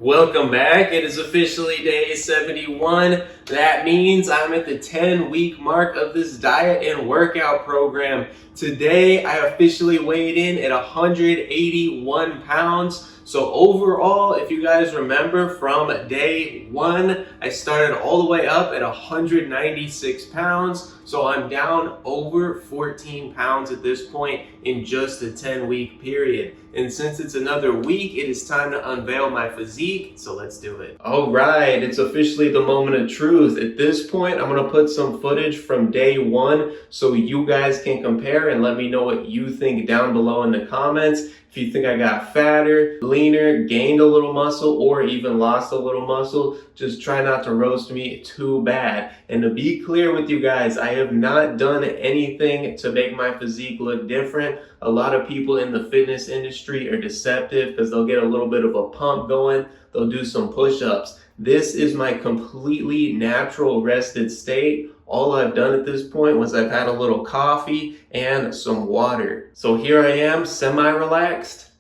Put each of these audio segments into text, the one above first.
Welcome back. It is officially day 71. That means I'm at the 10-week mark of this diet and workout program. Today, I officially weighed in at 181 pounds. So overall, if you guys remember from day one, I started all the way up at 196 pounds. So I'm down over 14 pounds at this point in just a 10-week period. And since it's another week, it is time to unveil my physique. So let's do it. All right, it's officially the moment of truth. At this point, I'm gonna put some footage from day one so you guys can compare and let me know what you think down below in the comments. If you think I got fatter, leaner, gained a little muscle, or even lost a little muscle, just try not to roast me too bad. And to be clear with you guys, I have not done anything to make my physique look different. A lot of people in the fitness industry are deceptive because they'll get a little bit of a pump going. They'll do some push-ups. This is my completely natural rested state. All I've done at this point was I've had a little coffee and some water. So here I am, semi-relaxed,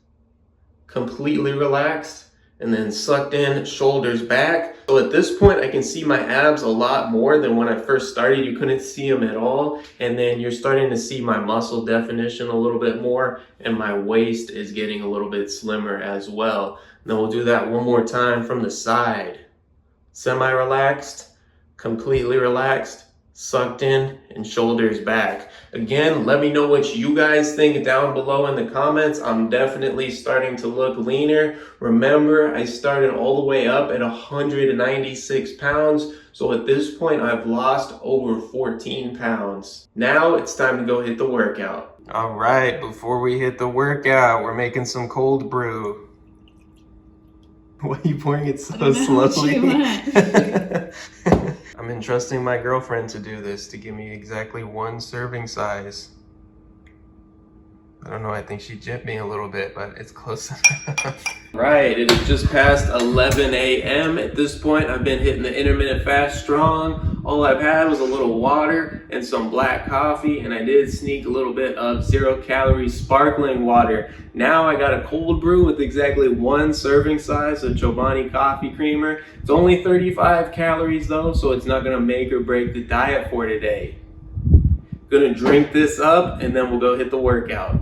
completely relaxed, and then sucked in, shoulders back. So at this point, I can see my abs a lot more than when I first started. You couldn't see them at all. And then you're starting to see my muscle definition a little bit more, and my waist is getting a little bit slimmer as well. And then we'll do that one more time from the side. Semi-relaxed, completely relaxed, sucked in, and shoulders back. Again, let me know what you guys think down below in the comments. I'm definitely starting to look leaner. Remember, I started all the way up at 196 pounds. So at this point, I've lost over 14 pounds. Now it's time to go hit the workout. All right, before we hit the workout, we're making some cold brew. Why are you pouring it so slowly? I'm entrusting my girlfriend to do this, to give me exactly one serving size. I don't know, I think she jipped me a little bit, but it's close enough. Right, it is just past 11 a.m. At this point, I've been hitting the intermittent fast strong. All I've had was a little water and some black coffee, and I did sneak a little bit of 0-calorie sparkling water. Now I got a cold brew with exactly one serving size of Chobani coffee creamer. It's only 35 calories though, so it's not gonna make or break the diet for today. Gonna drink this up and then we'll go hit the workout.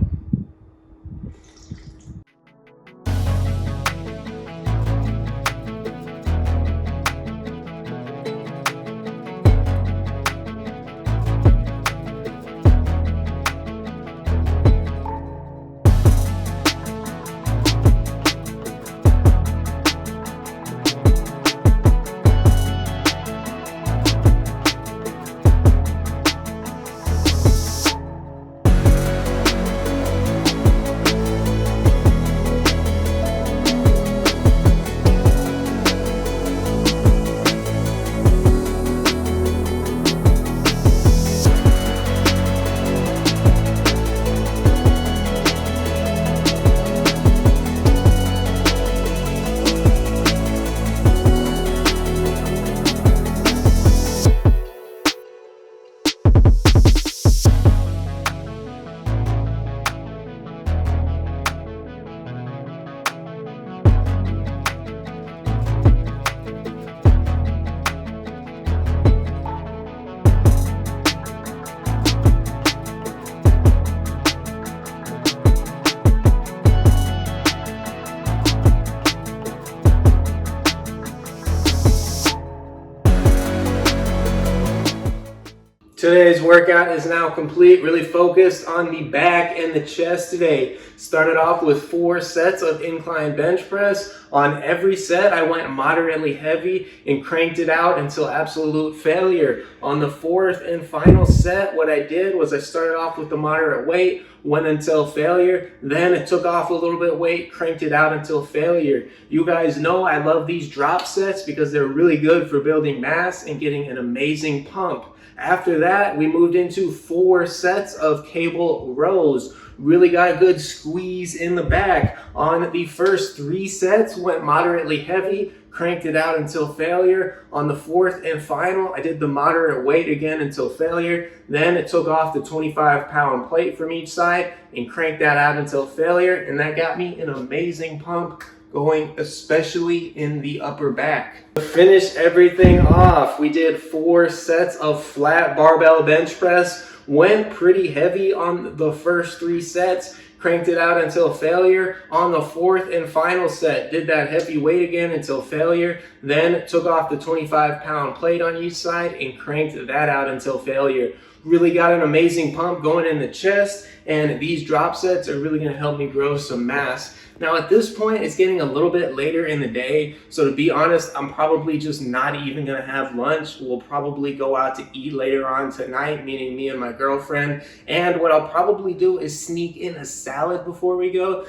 Today's workout is now complete, really focused on the back and the chest today. Started off with 4 sets of incline bench press. On every set, I went moderately heavy and cranked it out until absolute failure. On the 4th and final set, what I did was I started off with the moderate weight, went until failure, then I took off a little bit weight, cranked it out until failure. You guys know I love these drop sets because they're really good for building mass and getting an amazing pump. After that, we moved into 4 sets of cable rows. Really got a good squeeze in the back. On the first 3 sets, went moderately heavy, cranked it out until failure. On the 4th and final, I did the moderate weight again until failure. Then it took off the 25-pound plate from each side and cranked that out until failure. And that got me an amazing pump. going especially in the upper back. To finish everything off, we did 4 sets of flat barbell bench press. Went pretty heavy on the first 3 sets, cranked it out until failure. On the 4th and final set, did that heavy weight again until failure, then took off the 25-pound plate on each side and cranked that out until failure. Really got an amazing pump going in the chest, and these drop sets are really going to help me grow some mass. Now at this point, it's getting a little bit later in the day, so to be honest, I'm probably just not even going to have lunch. We'll probably go out to eat later on tonight, meaning me and my girlfriend, and what I'll probably do is sneak in a salad before we go.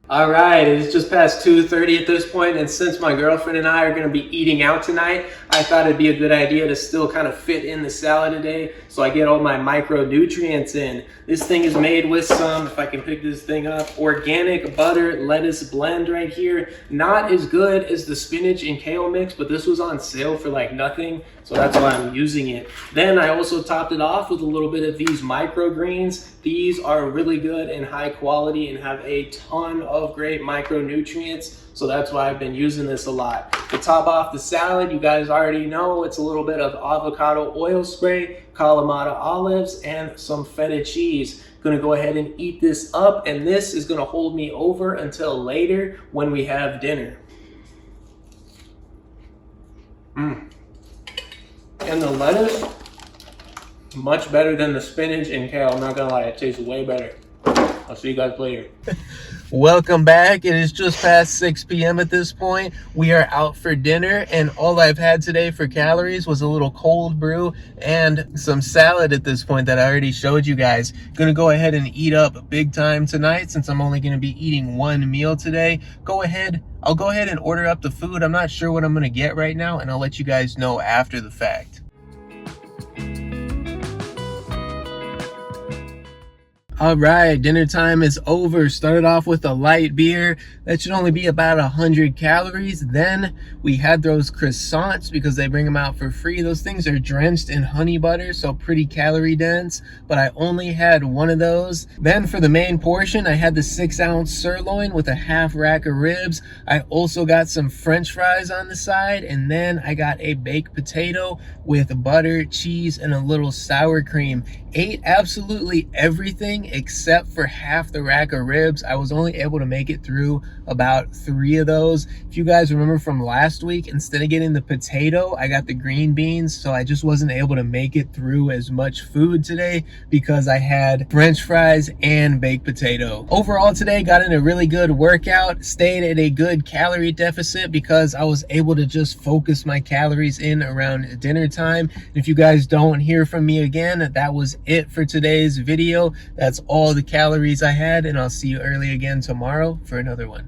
All right, it's just past 2:30 at this point, and since my girlfriend and I are going to be eating out tonight, I thought it'd be a good idea to still kind of fit in the salad today so I get all my micronutrients in. This thing is made with some, if I can pick this thing up, organic butter lettuce blend right here. Not as good as the spinach and kale mix, but this was on sale for like nothing, so that's why I'm using it. Then I also topped it off with a little bit of these microgreens. These are really good and high quality and have a ton of great micronutrients, so that's why I've been using this a lot. To top off the salad, you guys already know it's a little bit of avocado oil spray, Kalamata olives, and some feta cheese. Gonna go ahead and eat this up, and this is gonna hold me over until later when we have dinner. And the lettuce, much better than the spinach and kale. I'm not gonna lie, it tastes way better. I'll see you guys later. Welcome back. It is just past 6 p.m. at this point. We are out for dinner, and all I've had today for calories was a little cold brew and some salad at this point that I already showed you guys. Gonna go ahead and eat up big time tonight since I'm only gonna be eating 1 meal today. I'll go ahead and order up the food. I'm not sure what I'm gonna get right now, and I'll let you guys know after the fact. All right, dinner time is over. Started off with a light beer. That should only be about 100 calories. Then we had those croissants because they bring them out for free. Those things are drenched in honey butter, so pretty calorie dense, but I only had 1 of those. Then for the main portion, I had the 6-ounce sirloin with a half rack of ribs. I also got some French fries on the side, and then I got a baked potato with butter, cheese, and a little sour cream. Ate absolutely everything except for half the rack of ribs. I was only able to make it through about 3 of those. If you guys remember from last week, instead of getting the potato, I got the green beans, so I just wasn't able to make it through as much food today because I had French fries and baked potato. Overall today, got in a really good workout, stayed at a good calorie deficit because I was able to just focus my calories in around dinner time. If you guys don't hear from me again, that was it for today's video. That's all the calories I had, and I'll see you early again tomorrow for another one.